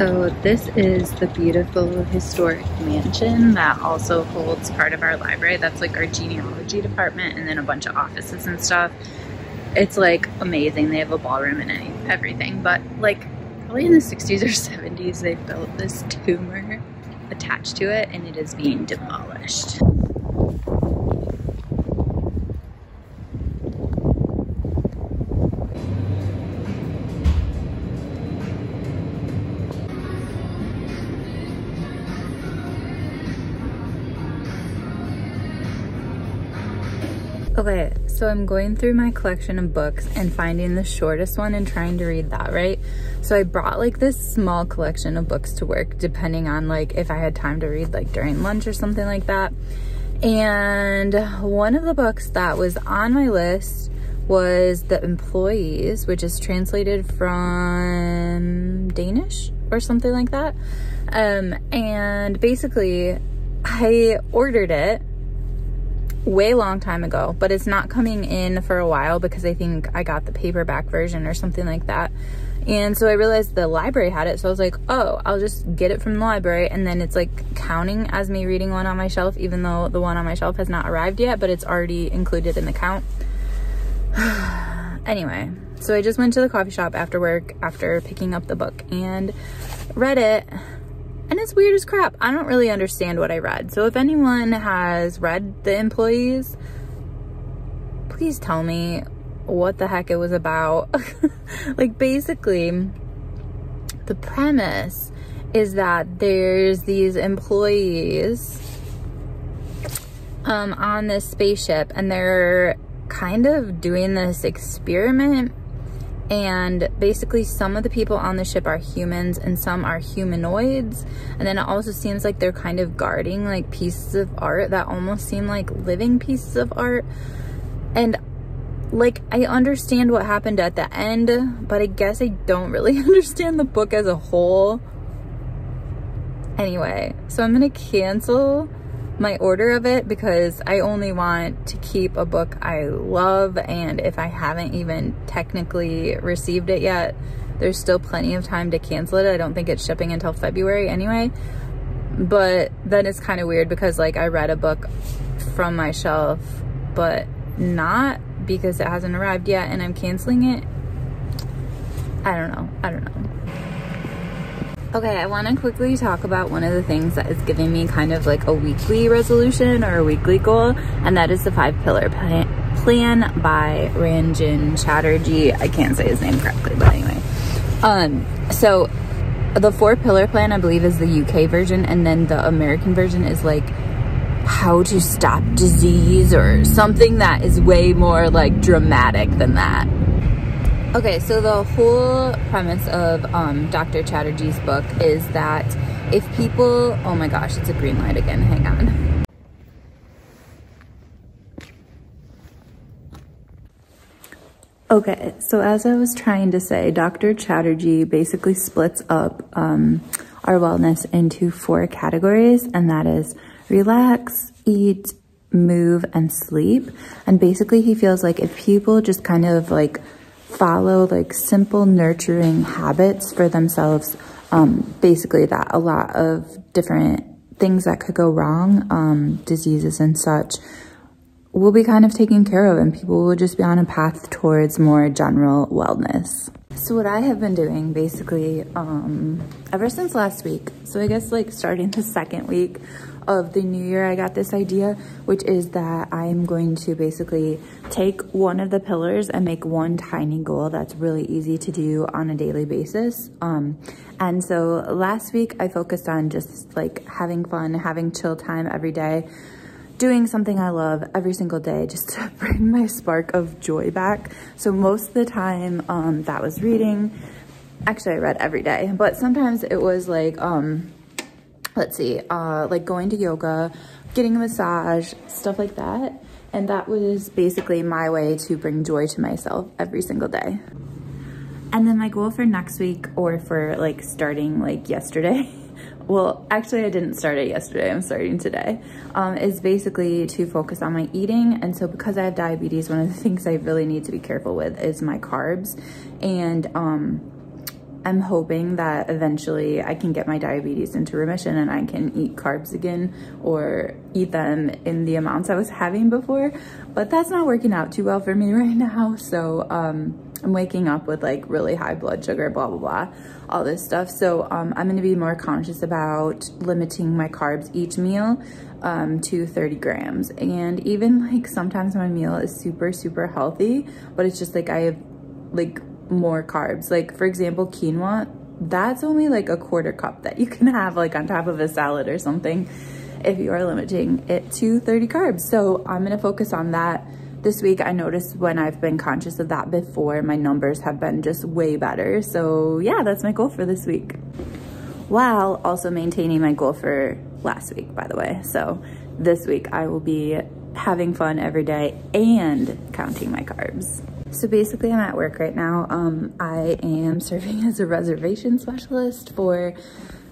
So this is the beautiful historic mansion that also holds part of our library. That's like our genealogy department and then a bunch of offices and stuff. It's like amazing. They have a ballroom and everything, but like probably in the 60s or 70s they built this tumor attached to it and it is being demolished. Okay, so I'm going through my collection of books and finding the shortest one and trying to read that, right? So I brought like this small collection of books to work, depending on like if I had time to read like during lunch or something like that. And one of the books that was on my list was The Employees, which is translated from Danish or something like that. And basically I ordered it way long time ago, but it's not coming in for a while because I think I got the paperback version or something like that. And so I realized the library had it, so I was like, oh, I'll just get it from the library, and then it's like counting as me reading one on my shelf, even though the one on my shelf has not arrived yet, but it's already included in the count. Anyway, so I just went to the coffee shop after work after picking up the book and read it. And it's weird as crap. I don't really understand what I read. So if anyone has read The Employees, please tell me what the heck it was about. Like basically, the premise is that there's these employees on this spaceship and they're kind of doing this experiment. And basically some of the people on the ship are humans and some are humanoids. And then it also seems like they're kind of guarding like pieces of art that almost seem like living pieces of art. And like, I understand what happened at the end, but I guess I don't really understand the book as a whole. Anyway, so I'm gonna cancel my order of it because I only want to keep a book I love, and if I haven't even technically received it yet, there's still plenty of time to cancel it. I don't think it's shipping until February anyway, but then it's kind of weird because like I read a book from my shelf but not because it hasn't arrived yet and I'm canceling it. I don't know. Okay, I want to quickly talk about one of the things that is giving me kind of like a weekly resolution or a weekly goal, and that is the 5-pillar plan by Ranjan Chatterjee. I can't say his name correctly, but anyway. So the 4-pillar plan, I believe, is the UK version, and then the American version is like how to stop disease or something that is way more like dramatic than that. Okay, so the whole premise of Dr. Chatterjee's book is that if people, oh my gosh, it's a green light again, hang on. Okay, so as I was trying to say, Dr. Chatterjee basically splits up our wellness into 4 categories, and that is relax, eat, move, and sleep. And basically he feels like if people just kind of like follow like simple nurturing habits for themselves, basically that a lot of different things that could go wrong, diseases and such, will be kind of taken care of and people will just be on a path towards more general wellness. So what I have been doing basically ever since last week, so I guess like starting the 2nd week of the new year, I got this idea, which is that I'm going to basically take one of the pillars and make one tiny goal that's really easy to do on a daily basis. And so last week I focused on just like having fun, having chill time every day, doing something I love every single day just to bring my spark of joy back. So most of the time that was reading. Actually, I read every day, but sometimes it was like, let's see, like going to yoga, getting a massage, stuff like that. And that was basically my way to bring joy to myself every single day. And then my goal for next week, or for like starting like yesterday, well, actually I didn't start it yesterday, I'm starting today, is basically to focus on my eating. And so because I have diabetes, one of the things I really need to be careful with is my carbs. And I'm hoping that eventually I can get my diabetes into remission and I can eat carbs again, or eat them in the amounts I was having before, but that's not working out too well for me right now. So I'm waking up with like really high blood sugar, blah, blah, blah, all this stuff. So I'm gonna be more conscious about limiting my carbs each meal to 30 grams. And even like sometimes my meal is super, super healthy, but it's just like I have like more carbs. Like for example, quinoa, that's only like a quarter cup that you can have like on top of a salad or something if you are limiting it to 30 carbs. So I'm gonna focus on that this week. I noticed when I've been conscious of that before, my numbers have been just way better. So yeah, that's my goal for this week, while also maintaining my goal for last week, by the way. So this week I will be having fun every day and counting my carbs. So basically I'm at work right now. I am serving as a reservation specialist for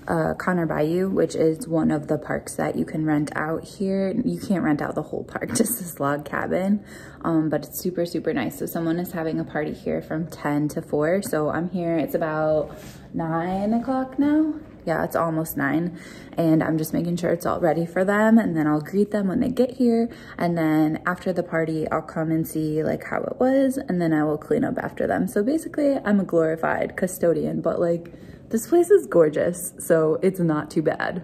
Conner Bayou, which is one of the parks that you can rent out here. You can't rent out the whole park, just this log cabin, but it's super, super nice. So someone is having a party here from 10 to 4. So I'm here, it's about 9 o'clock now. Yeah, it's almost 9, and I'm just making sure it's all ready for them, and then I'll greet them when they get here, and then after the party I'll come and see like how it was, and then I will clean up after them. So basically I'm a glorified custodian, but like this place is gorgeous, so it's not too bad.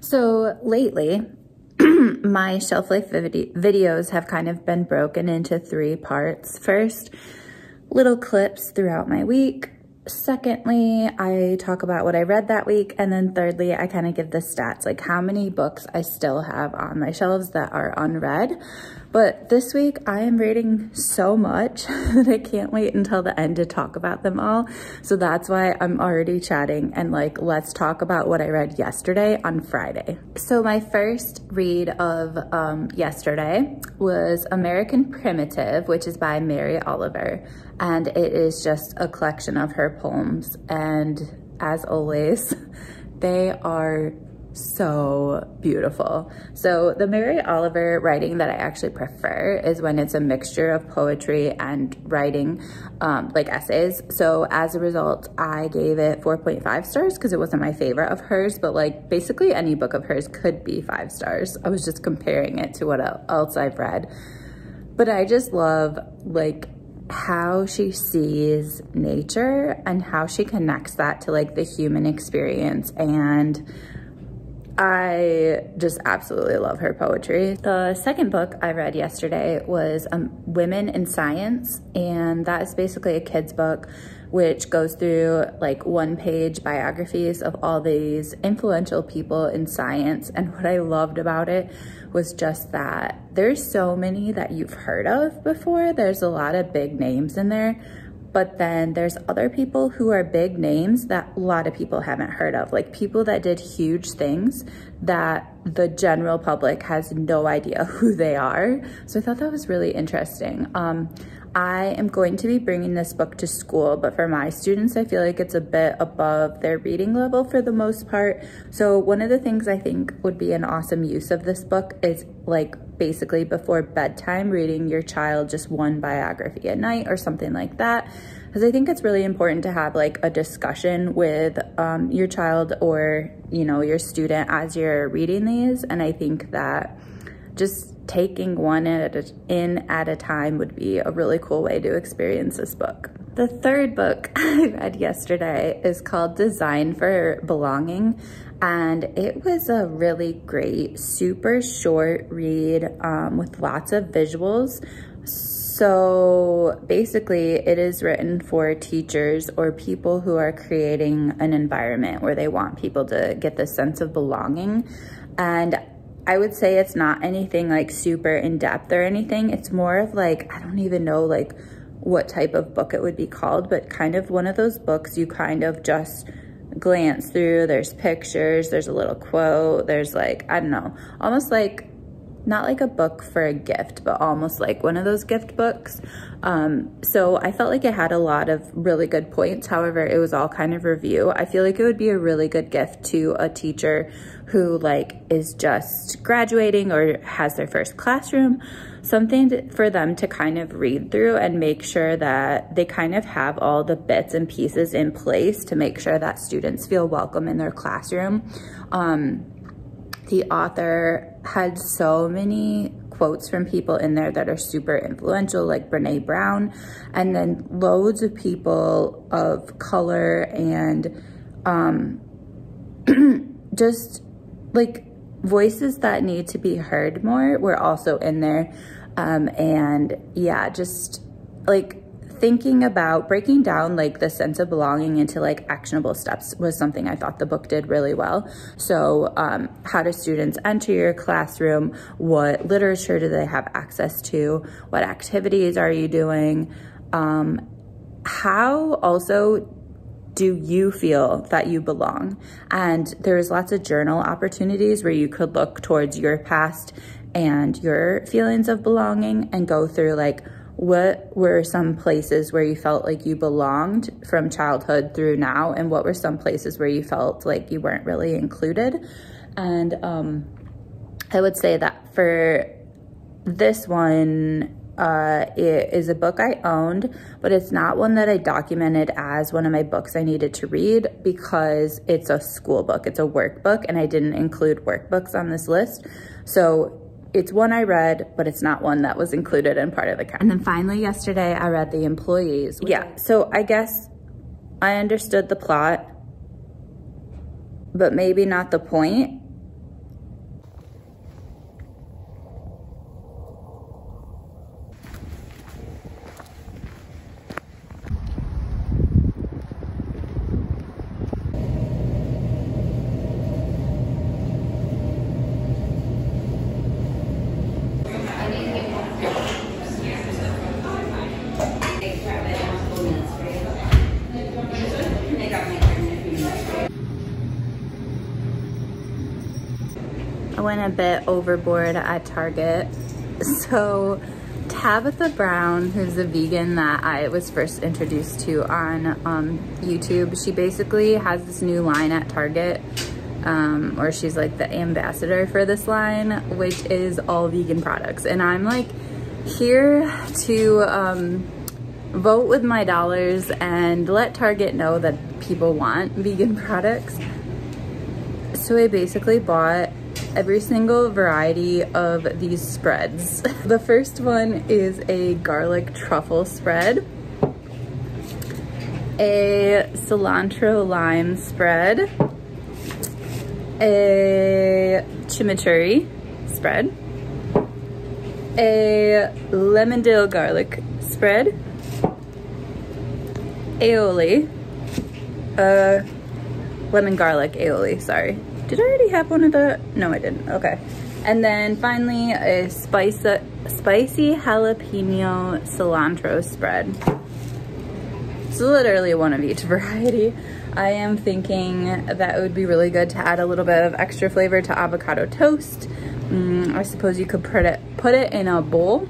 So lately, my shelf life videos have kind of been broken into 3 parts. First, little clips throughout my week. Secondly, I talk about what I read that week. And then thirdly, I kind of give the stats, like how many books I still have on my shelves that are unread. But this week I am reading so much that I can't wait until the end to talk about them all. So that's why I'm already chatting and like, let's talk about what I read yesterday on Friday. So my first read of yesterday was American Primitive, which is by Mary Oliver. And it is just a collection of her poems. And as always, they are so beautiful. So the Mary Oliver writing that I actually prefer is when it's a mixture of poetry and writing, like essays. So as a result, I gave it 4.5 stars because it wasn't my favorite of hers, but like basically any book of hers could be 5 stars. I was just comparing it to what else I've read. But I just love like how she sees nature and how she connects that to like the human experience, and I just absolutely love her poetry. The second book I read yesterday was Women in Science, and that is basically a kid's book which goes through like 1-page biographies of all these influential people in science. And what I loved about it was just that there's so many that you've heard of before. There's a lot of big names in there, but then there's other people who are big names that a lot of people haven't heard of, like people that did huge things that the general public has no idea who they are. So I thought that was really interesting. I am going to be bringing this book to school, but for my students, I feel like it's a bit above their reading level for the most part. So one of the things I think would be an awesome use of this book is like basically before bedtime, reading your child just one biography at night or something like that. Because I think it's really important to have like a discussion with your child or, you know, your student as you're reading these. And I think that just taking one at a time would be a really cool way to experience this book. The third book I read yesterday is called Design for Belonging, and it was a really great, super short read with lots of visuals. So basically it is written for teachers or people who are creating an environment where they want people to get this sense of belonging. And I would say it's not anything like super in-depth or anything. It's more of like, I don't even know like what type of book it would be called, but kind of one of those books you kind of just glance through. There's pictures, there's a little quote, there's like, I don't know, almost like not like a book for a gift, but almost like one of those gift books. So I felt like it had a lot of really good points. However, it was all kind of review. I feel like it would be a really good gift to a teacher who like is just graduating or has their first classroom, something for them to kind of read through and make sure that they kind of have all the bits and pieces in place to make sure that students feel welcome in their classroom. The author had so many quotes from people in there that are super influential, like Brene Brown, and then loads of people of color and just like voices that need to be heard more were also in there. And yeah, just like thinking about breaking down like the sense of belonging into like actionable steps was something I thought the book did really well. So how do students enter your classroom? What literature do they have access to? What activities are you doing? How also do you feel that you belong? And there's lots of journal opportunities where you could look towards your past and your feelings of belonging and go through like, what were some places where you felt like you belonged from childhood through now? And what were some places where you felt like you weren't really included? And I would say that for this one, it is a book I owned, but it's not one that I documented as one of my books I needed to read because it's a school book, it's a workbook, and I didn't include workbooks on this list. So it's one I read, but it's not one that was included in part of the count. And then finally yesterday, I read The Employees. Yeah, so I guess I understood the plot, but maybe not the point. I went a bit overboard at Target. So Tabitha Brown, who's a vegan that I was first introduced to on YouTube, she basically has this new line at Target, or she's like the ambassador for this line, which is all vegan products. And I'm like here to vote with my dollars and let Target know that people want vegan products. So I basically bought every single variety of these spreads. The first one is a garlic truffle spread, a cilantro lime spread, a chimichurri spread, a lemon dill garlic spread, aioli, lemon garlic aioli, sorry. Did I already have one of the? No, I didn't. Okay. And then finally, a spicy jalapeno cilantro spread. It's literally one of each variety. I am thinking that it would be really good to add a little bit of extra flavor to avocado toast. I suppose you could put it in a bowl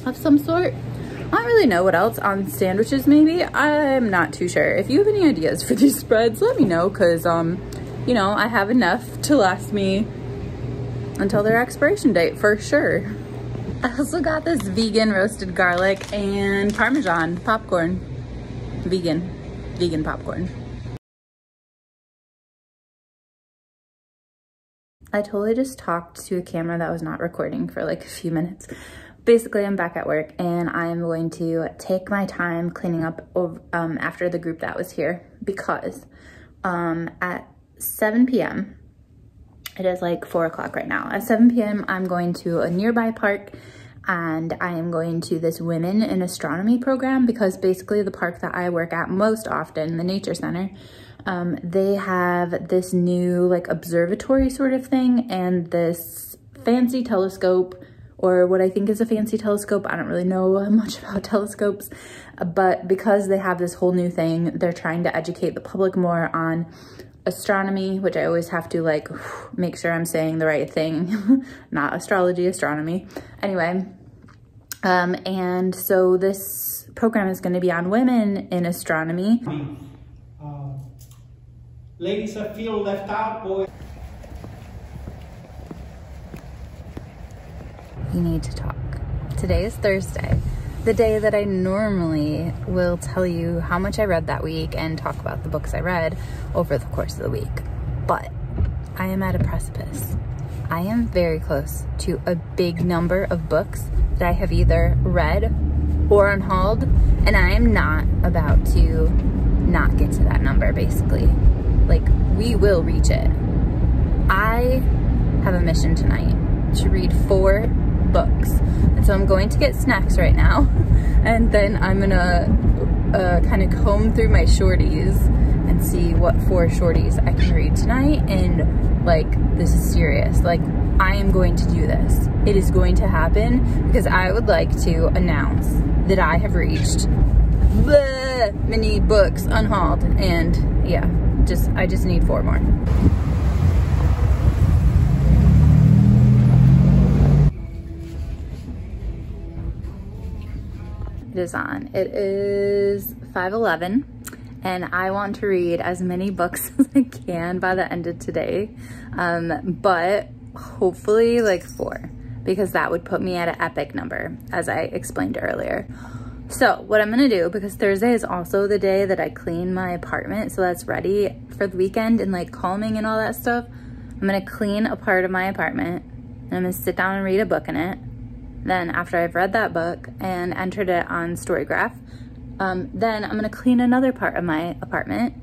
of some sort. I don't really know what else, on sandwiches maybe. I'm not too sure. If you have any ideas for these spreads, let me know, because you know, I have enough to last me until their expiration date for sure. I also got this vegan roasted garlic and Parmesan popcorn. Vegan popcorn. I totally just talked to a camera that was not recording for like a few minutes. Basically, I'm back at work and I'm going to take my time cleaning up after the group that was here, because at 7 p.m. It is like 4 o'clock right now. At 7 p.m. I'm going to a nearby park, and I am going to this Women in Astronomy program, because basically the park that I work at most often, the Nature Center, they have this new like observatory sort of thing and this fancy telescope, or what I think is a fancy telescope. I don't really know much about telescopes, but because they have this whole new thing, they're trying to educate the public more on astronomy, which I always have to like make sure I'm saying the right thing, not astrology, astronomy. Anyway, and so this program is going to be on women in astronomy. Ladies that feel left out, boys. You need to talk. Today is Thursday, the day that I normally will tell you how much I read that week and talk about the books I read over the course of the week. But I am at a precipice. I am very close to a big number of books that I have either read or unhauled, and I am not about to not get to that number, basically. Like, we will reach it. I have a mission tonight to read 4 books. And so I'm going to get snacks right now, and then I'm gonna kind of comb through my shorties and see what 4 shorties I can read tonight. And like, this is serious. Like, I am going to do this. It is going to happen because I would like to announce that I have reached many books unhauled, and yeah, I just need 4 more. It is on. It is 5:11, and I want to read as many books as I can by the end of today, but hopefully like 4, because that would put me at an epic number, as I explained earlier. So what I'm gonna do, because Thursday is also the day that I clean my apartment, so that's ready for the weekend and like calming and all that stuff, I'm gonna clean a part of my apartment, and I'm gonna sit down and read a book in it. Then after I've read that book and entered it on Storygraph, then I'm gonna clean another part of my apartment,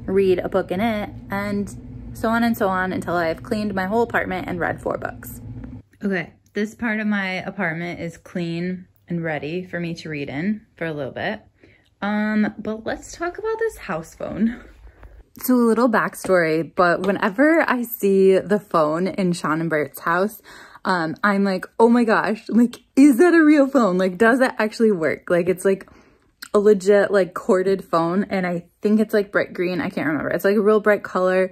read a book in it, and so on until I've cleaned my whole apartment and read 4 books. Okay, this part of my apartment is clean and ready for me to read in for a little bit. But let's talk about this house phone. So a little backstory, but whenever I see the phone in Sean and Bert's house, I'm like, oh my gosh, like, is that a real phone? Like, does that actually work? Like, it's like a legit like corded phone, and I think it's like bright green. I can't remember. It's like a real bright color,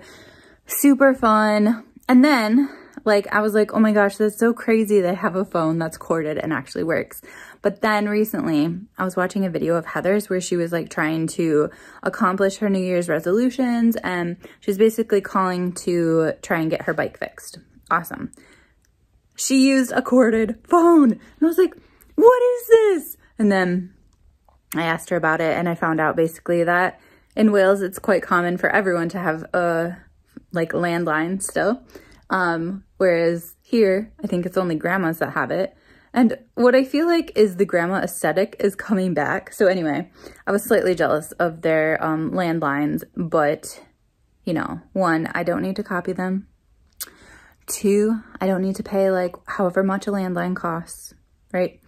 super fun. And then like, I was like, oh my gosh, that's so crazy they have a phone that's corded and actually works. But then recently I was watching a video of Heather's where she was like trying to accomplish her New Year's resolutions, and she's basically calling to try and get her bike fixed. Awesome. She used a corded phone, and I was like, what is this? And then I asked her about it, and I found out basically that in Wales it's quite common for everyone to have a like landline still. Whereas here, I think it's only grandmas that have it. And what I feel like is the grandma aesthetic is coming back. So anyway, I was slightly jealous of their landlines, but you know, 1, I don't need to copy them. 2, I don't need to pay like however much a landline costs, right?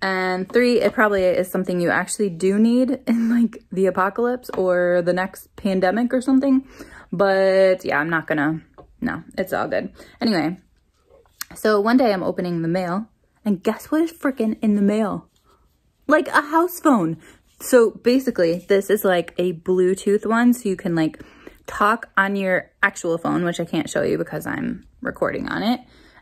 And 3, it probably is something you actually do need in like the apocalypse or the next pandemic or something. But yeah, I'm not gonna, no, it's all good. Anyway, so one day I'm opening the mail, and guess what is freaking in the mail? Like a house phone. So basically this is like a Bluetooth one, so you can like talk on your actual phone, which I can't show you because I'm recording on it,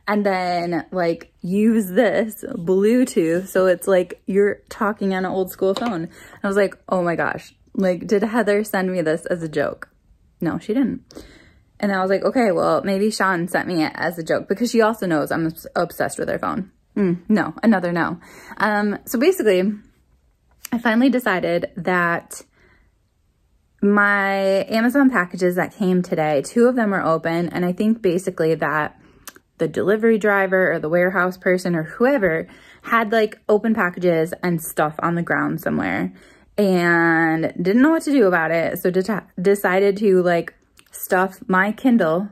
and then like use this Bluetooth, so it's like you're talking on an old school phone. I was like, oh my gosh, like, did Heather send me this as a joke? No, she didn't. And I was like, okay, well, maybe Sean sent me it as a joke, because she also knows I'm obsessed with her phone. No, another no. So basically, I finally decided that my Amazon packages that came today, 2 of them are open, and I think basically that the delivery driver or the warehouse person or whoever had like open packages and stuff on the ground somewhere and didn't know what to do about it. So decided to like stuff my Kindle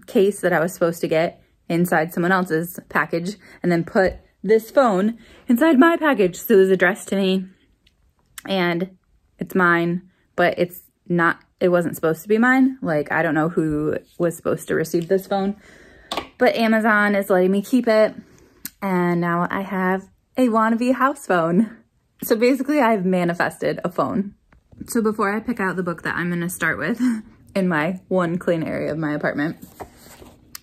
case that I was supposed to get inside someone else's package, and then put this phone inside my package. So it was addressed to me, and it's mine, but it's not, it wasn't supposed to be mine. Like, I don't know who was supposed to receive this phone, but Amazon is letting me keep it. And now I have a wannabe house phone. So basically I've manifested a phone. So before I pick out the book that I'm gonna start with, in my one clean area of my apartment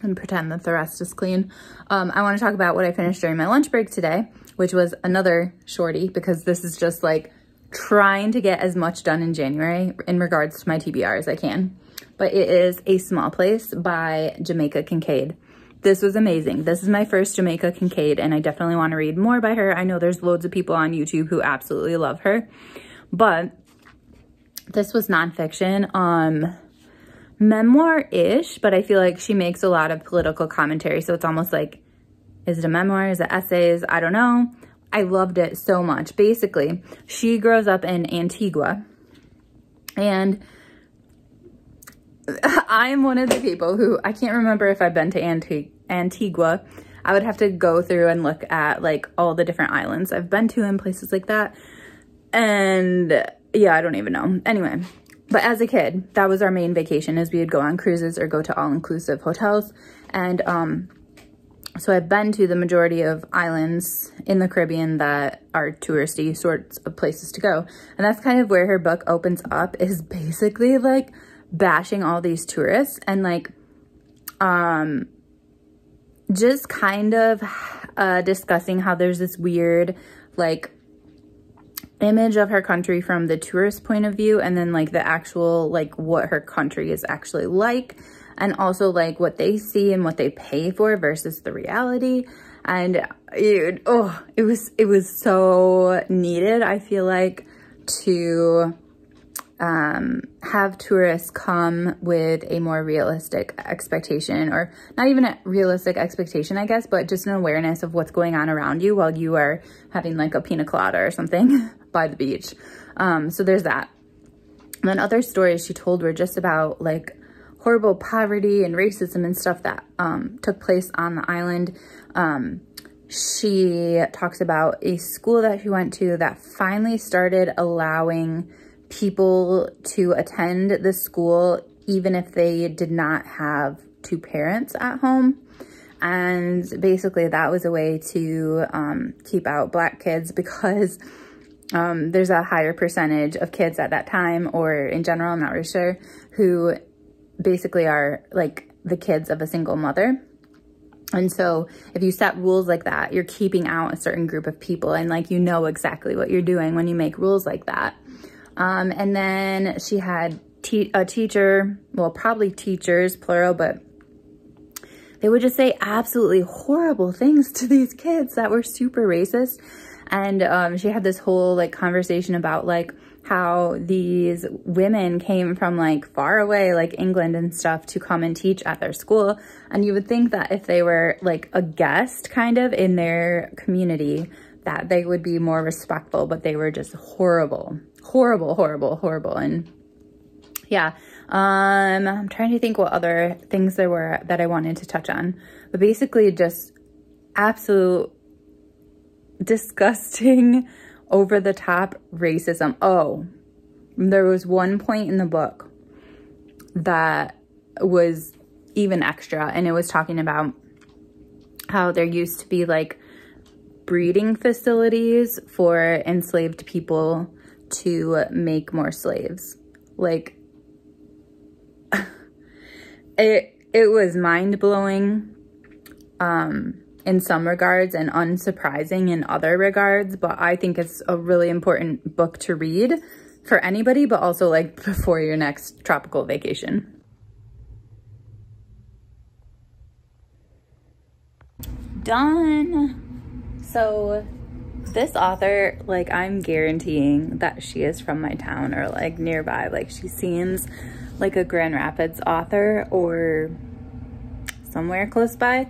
and pretend that the rest is clean. I want to talk about what I finished during my lunch break today, which was another shorty, because this is just like trying to get as much done in January in regards to my TBR as I can. But it is A Small Place by Jamaica Kincaid. This was amazing. This is my first Jamaica Kincaid, and I definitely want to read more by her. I know there's loads of people on YouTube who absolutely love her, but this was nonfiction, memoir-ish, but I feel like she makes a lot of political commentary, so it's almost like, is it a memoir? Is it essays? I don't know. I loved it so much. Basically, she grows up in Antigua, and I'm one of the people who, I can't remember if I've been to Antigua. I would have to go through and look at like all the different islands I've been to and places like that. And yeah, I don't even know. Anyway, but as a kid, that was our main vacation, is we would go on cruises or go to all-inclusive hotels. And so I've been to the majority of islands in the Caribbean that are touristy sorts of places to go. And that's kind of where her book opens up, is basically like bashing all these tourists and like just kind of discussing how there's this weird like image of her country from the tourist point of view, and then like the actual like what her country is actually like, and also like what they see and what they pay for versus the reality. And it was so needed, I feel like, to have tourists come with a more realistic expectation, or not even a realistic expectation, I guess, but just an awareness of what's going on around you while you are having like a pina colada or something by the beach. So there's that. And then other stories she told were just about like horrible poverty and racism and stuff that took place on the island. She talks about a school that she went to that finally started allowing people to attend the school even if they did not have two parents at home. And basically that was a way to keep out Black kids, because there's a higher percentage of kids at that time, or in general, I'm not really sure, who basically are like the kids of a single mother. And so if you set rules like that, you're keeping out a certain group of people, and like, you know exactly what you're doing when you make rules like that. And then she had a teacher, well, probably teachers, plural, but they would just say absolutely horrible things to these kids that were super racist. And she had this whole like conversation about like how these women came from like far away, like England and stuff, to come and teach at their school. And you would think that if they were like a guest kind of in their community, that they would be more respectful, but they were just horrible. And yeah, I'm trying to think what other things there were that I wanted to touch on, but basically just absolute disgusting, over the top racism. Oh, there was one point in the book that was even extra, and it was talking about how there used to be like breeding facilities for enslaved people to make more slaves. Like it was mind-blowing in some regards and unsurprising in other regards, but I think it's a really important book to read for anybody, but also like before your next tropical vacation. Done. So this author, like, I'm guaranteeing that she is from my town or like nearby. Like, she seems like a Grand Rapids author or somewhere close by.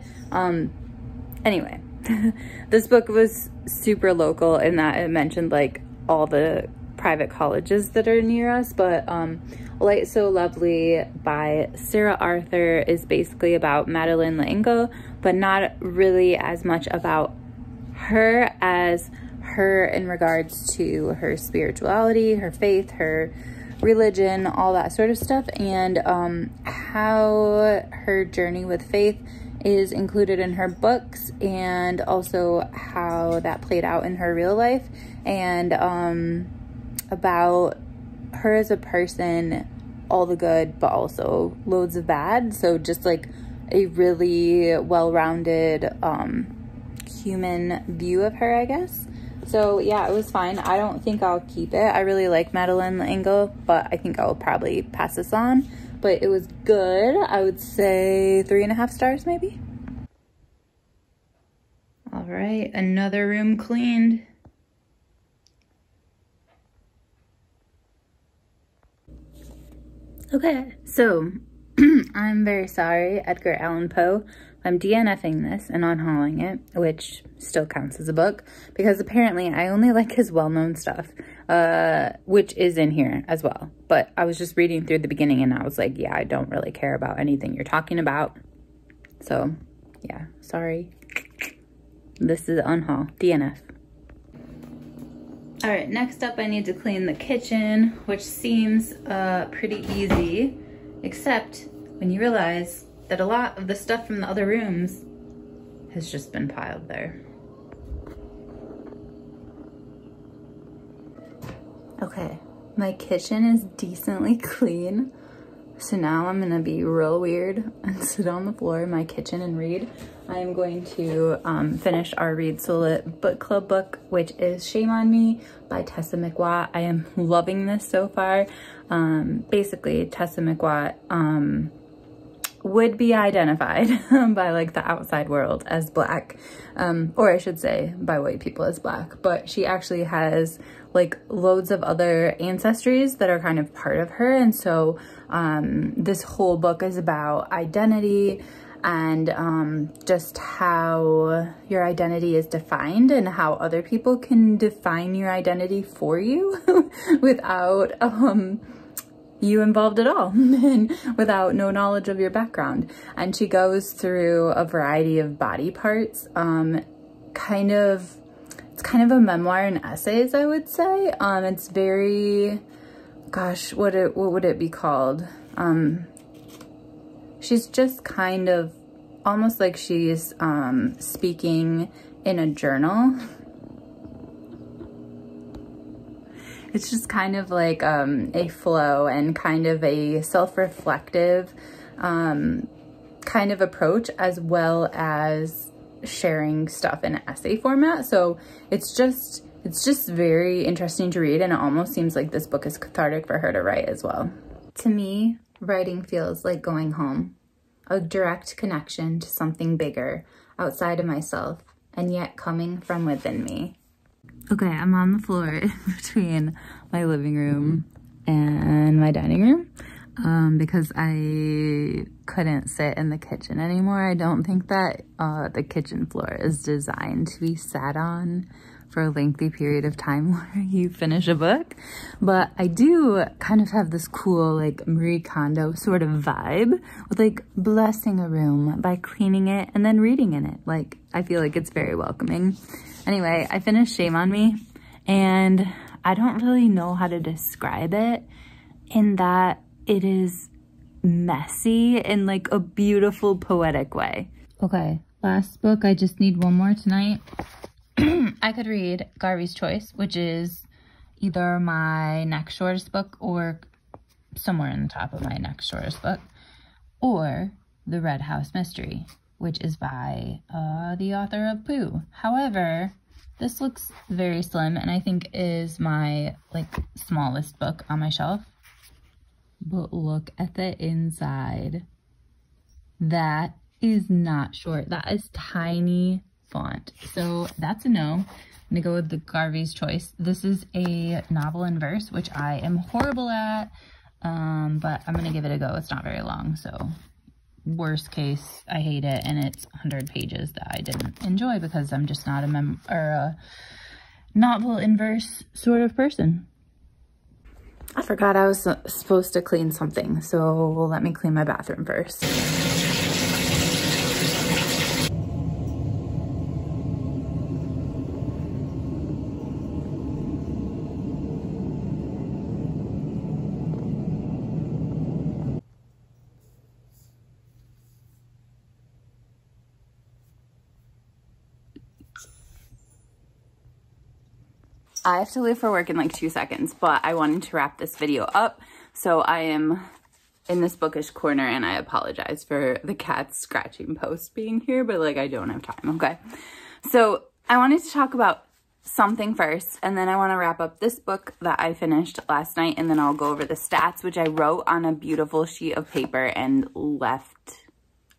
Anyway, this book was super local in that it mentioned like all the private colleges that are near us, but Light So Lovely by Sarah Arthur is basically about Madeline L'Engle, but not really as much about her as her in regards to her spirituality, her faith, her religion, all that sort of stuff, and how her journey with faith is included in her books, and also how that played out in her real life, and about her as a person all the good, but also loads of bad. So just like a really well-rounded human view of her, I guess. So yeah, it was fine. I don't think I'll keep it. I really like Madeleine L'Engle, but I think I'll probably pass this on. But it was good. I would say 3.5 stars maybe. All right, another room cleaned. Okay, so I'm very sorry, Edgar Allan Poe. I'm DNFing this and unhauling it, which still counts as a book, because apparently I only like his well-known stuff, which is in here as well. But I was just reading through the beginning and I was like, yeah, I don't really care about anything you're talking about. So yeah, sorry. This is unhaul, DNF. All right, next up I need to clean the kitchen, which seems pretty easy, except when you realize that a lot of the stuff from the other rooms has just been piled there. Okay, my kitchen is decently clean. So now I'm gonna be real weird and sit on the floor in my kitchen and read. I am going to finish our Read So Lit book club book, which is Shame on Me by Tessa McWatt. I am loving this so far. Basically, Tessa McWatt would be identified by like the outside world as Black, or I should say by white people as Black, but she actually has like loads of other ancestries that are kind of part of her. And so this whole book is about identity and just how your identity is defined and how other people can define your identity for you without you involved at all and without no knowledge of your background. And she goes through a variety of body parts, it's kind of a memoir and essays, I would say. It's very, gosh, what would it be called? She's just kind of almost like she's speaking in a journal. It's just kind of like a flow and kind of a self-reflective kind of approach, as well as sharing stuff in essay format. So it's just very interesting to read, and it almost seems like this book is cathartic for her to write as well. To me, writing feels like going home, a direct connection to something bigger outside of myself and yet coming from within me. Okay, I'm on the floor between my living room and my dining room because I couldn't sit in the kitchen anymore. I don't think that the kitchen floor is designed to be sat on for a lengthy period of time where you finish a book. But I do kind of have this cool like Marie Kondo sort of vibe with like blessing a room by cleaning it and then reading in it. Like, I feel like it's very welcoming. Anyway, I finished Shame on Me, and I don't really know how to describe it in that it is messy in like a beautiful poetic way. Okay, last book. I just need one more tonight. I could read Garvey's Choice, which is either my next shortest book or somewhere in the top of my next shortest book, or The Red House Mystery, which is by the author of Pooh. However, this looks very slim and I think is my like smallest book on my shelf. But look at the inside. That is not short. That is tiny font. So that's a no. I'm gonna go with the Garvey's Choice. This is a novel in verse, which I am horrible at, but I'm gonna give it a go. It's not very long, so worst case, I hate it, and it's 100 pages that I didn't enjoy because I'm just not a novel in verse sort of person. I forgot I was supposed to clean something, so let me clean my bathroom first. I have to leave for work in like 2 seconds, but I wanted to wrap this video up. So I am in this bookish corner, and I apologize for the cat's scratching post being here, but like I don't have time, okay? So I wanted to talk about something first, and then I want to wrap up this book that I finished last night, and then I'll go over the stats, which I wrote on a beautiful sheet of paper and left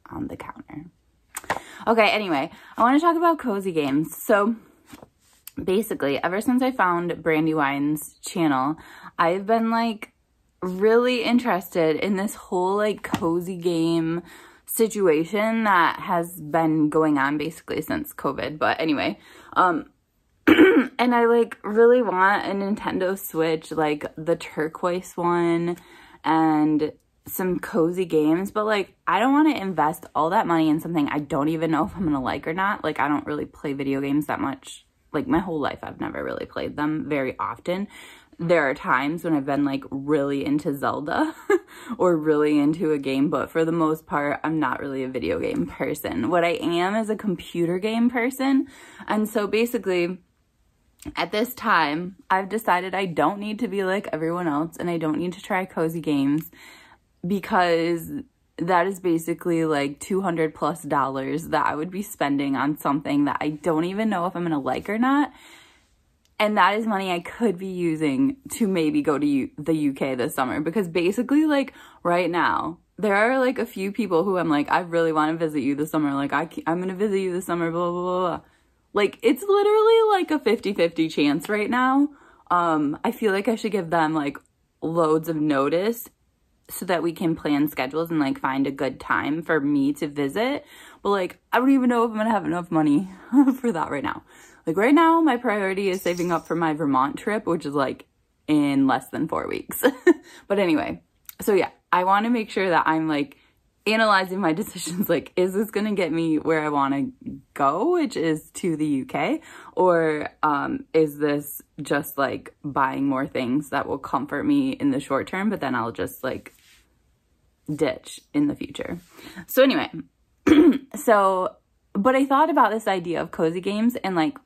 on the counter. Okay, anyway, I want to talk about cozy games. So basically, ever since I found Brandywine's channel, I've been like really interested in this whole like cozy game situation that has been going on basically since COVID. But anyway, and I like really want a Nintendo Switch, like the turquoise one, and some cozy games, but like I don't want to invest all that money in something I don't even know if I'm gonna like or not. Like I don't really play video games that much. Like my whole life I've never really played them very often. There are times when I've been like really into Zelda or really into a game, but for the most part, I'm not really a video game person. What I am is a computer game person. And so basically at this time, I've decided I don't need to be like everyone else, and I don't need to try cozy games, because that is basically like $200+ that I would be spending on something that I don't even know if I'm gonna like or not. And that is money I could be using to maybe go to the UK this summer, because basically like right now, there are like a few people who I'm like, I really want to visit you this summer. Like I'm gonna visit you this summer, blah, blah, blah, blah. Like it's literally like a 50-50 chance right now. I feel like I should give them like loads of notice so that we can plan schedules and like find a good time for me to visit. But like, I don't even know if I'm gonna have enough money for that right now. Like right now, my priority is saving up for my Vermont trip, which is like in less than 4 weeks. But anyway, so yeah, I want to make sure that I'm like analyzing my decisions. Like, is this going to get me where I want to go, which is to the UK? Or is this just like buying more things that will comfort me in the short term, but then I'll just like ditch in the future? So anyway, but I thought about this idea of cozy games, and like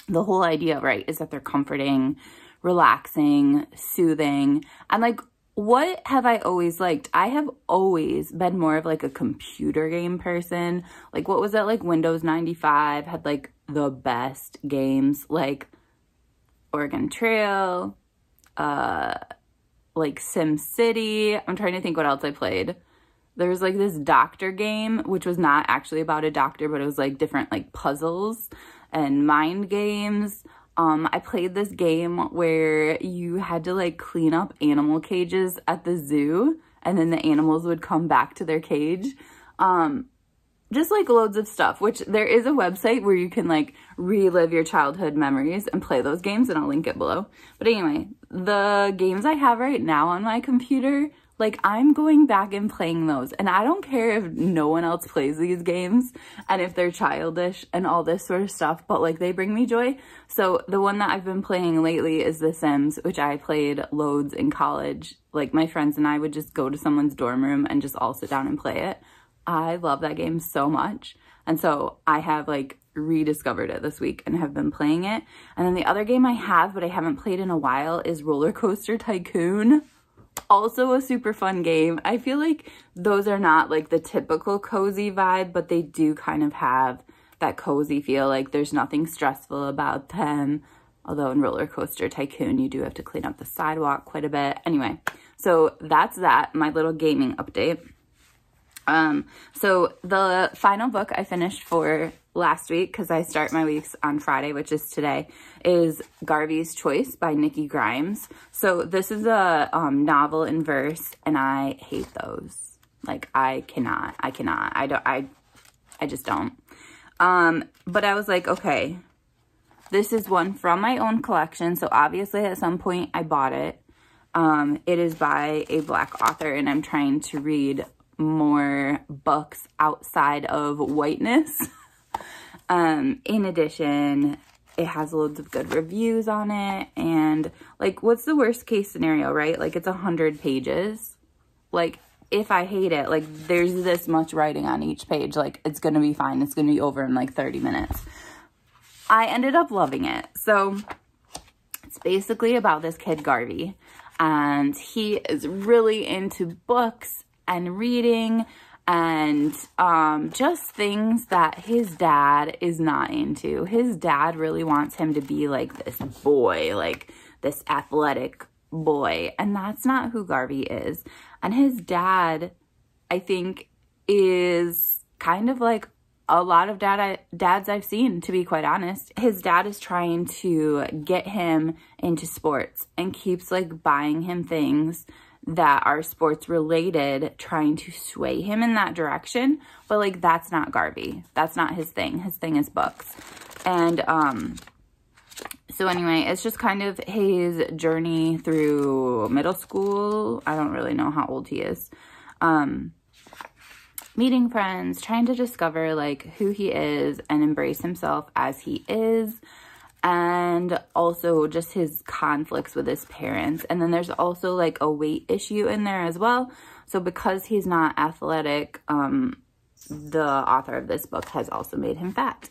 the whole idea, right, is that they're comforting, relaxing, soothing. And like, what have I always liked? I have always been more of like a computer game person. Like, what was that? Like Windows 95 had like the best games, like Oregon Trail, like Sim City. I'm trying to think what else I played. There was like this doctor game, which was not actually about a doctor, but it was like different like puzzles and mind games. I played this game where you had to like clean up animal cages at the zoo, and then the animals would come back to their cage. Just like loads of stuff, which there is a website where you can like relive your childhood memories and play those games, and I'll link it below. But anyway, the games I have right now on my computer, like I'm going back and playing those, and I don't care if no one else plays these games and if they're childish and all this sort of stuff, but like they bring me joy. So the one that I've been playing lately is The Sims, which I played loads in college. Like my friends and I would just go to someone's dorm room and just all sit down and play it. I love that game so much. And so I have like rediscovered it this week and have been playing it. And then the other game I have, but I haven't played in a while, is Roller Coaster Tycoon. Also a super fun game. I feel like those are not like the typical cozy vibe, but they do kind of have that cozy feel. Like there's nothing stressful about them. Although in Roller Coaster Tycoon, you do have to clean up the sidewalk quite a bit. Anyway, so that's that, my little gaming update. So the final book I finished for last week, because I start my weeks on Friday, which is today, is Garvey's Choice by Nikki Grimes. So this is a novel in verse, and I hate those. Like I just don't. But I was like, okay, this is one from my own collection. So obviously at some point I bought it. It is by a Black author, and I'm trying to read more books outside of whiteness. In addition, it has loads of good reviews on it, and like, what's the worst case scenario, right? Like it's 100 pages. Like if I hate it, like there's this much writing on each page, like it's gonna be fine. It's gonna be over in like 30 minutes. I ended up loving it. So it's basically about this kid Garvey, and he is really into books and reading and just things that his dad is not into. His dad really wants him to be like this boy, like this athletic boy, and that's not who Garvey is. And his dad, I think, is kind of like a lot of dads I've seen, to be quite honest. His dad is trying to get him into sports and keeps like buying him things that are sports related, trying to sway him in that direction. But like, that's not Garvey. That's not his thing. His thing is books. And so anyway, it's just kind of his journey through middle school. I don't really know how old he is. Meeting friends, trying to discover like who he is and embrace himself as he is, and also just his conflicts with his parents. And then there's also like a weight issue in there as well. So because he's not athletic, the author of this book has also made him fat.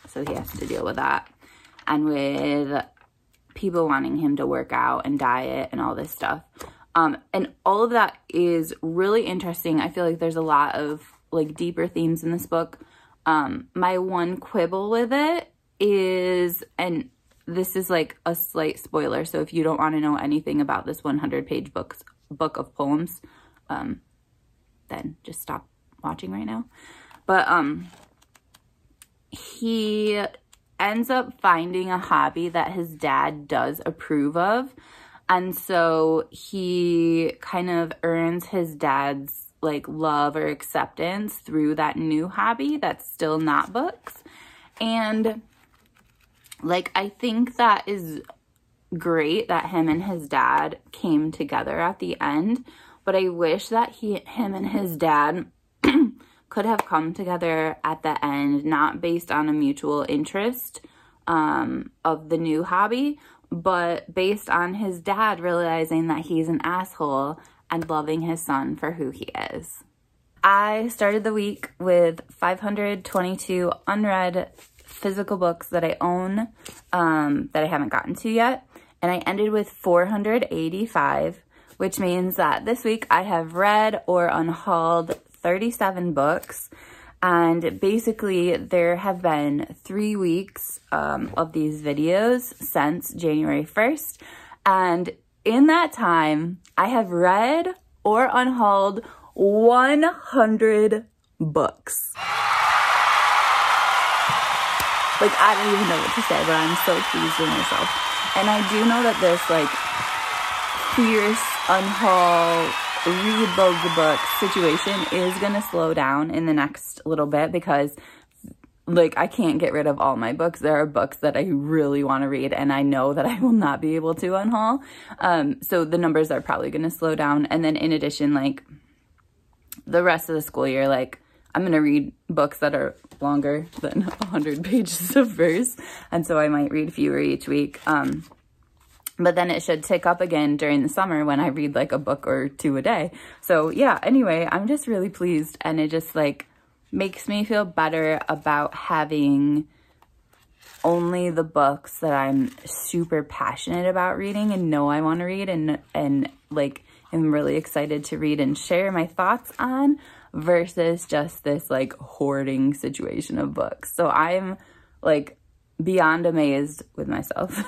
So he has to deal with that. And with people wanting him to work out and diet and all this stuff. And all of that is really interesting. I feel like there's a lot of like deeper themes in this book. My one quibble with it is, and this is like a slight spoiler, so if you don't want to know anything about this 100-page book of poems, then just stop watching right now. But he ends up finding a hobby that his dad does approve of. And so he kind of earns his dad's like love or acceptance through that new hobby that's still not books. And like, I think that is great that him and his dad came together at the end. But I wish that him and his dad could have come together at the end, not based on a mutual interest of the new hobby, but based on his dad realizing that he's an asshole and loving his son for who he is. I started the week with 522 unread physical books that I own, that I haven't gotten to yet. And I ended with 485, which means that this week I have read or unhauled 37 books. And basically there have been 3 weeks of these videos since January 1st. And in that time, I have read or unhauled 100 books. Like, I don't even know what to say, but I'm so pleased with myself. And I do know that this, like, fierce unhaul, read loads of books situation is going to slow down in the next little bit because, like, I can't get rid of all my books. There are books that I really want to read, and I know that I will not be able to unhaul. So the numbers are probably going to slow down. And then in addition, like, the rest of the school year, like, I'm going to read books that are longer than 100 pages of verse. And so I might read fewer each week. But then it should tick up again during the summer when I read like a book or 2 a day. So yeah, anyway, I'm just really pleased. And it just like makes me feel better about having only the books that I'm super passionate about reading and know I want to read and like am really excited to read and share my thoughts on, versus just this like hoarding situation of books. So I'm like beyond amazed with myself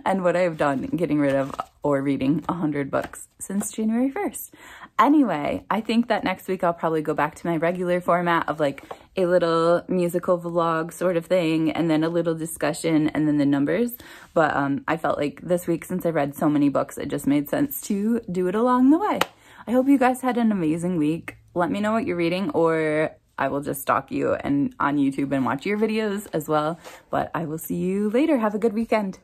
and what I've done getting rid of or reading 100 books since January 1st. Anyway, I think that next week I'll probably go back to my regular format of like a little musical vlog sort of thing, and then a little discussion, and then the numbers. But I felt like this week, since I read so many books, it just made sense to do it along the way. I hope you guys had an amazing week. Let me know what you're reading, or I will just stalk you and on YouTube and watch your videos as well. But I will see you later. Have a good weekend.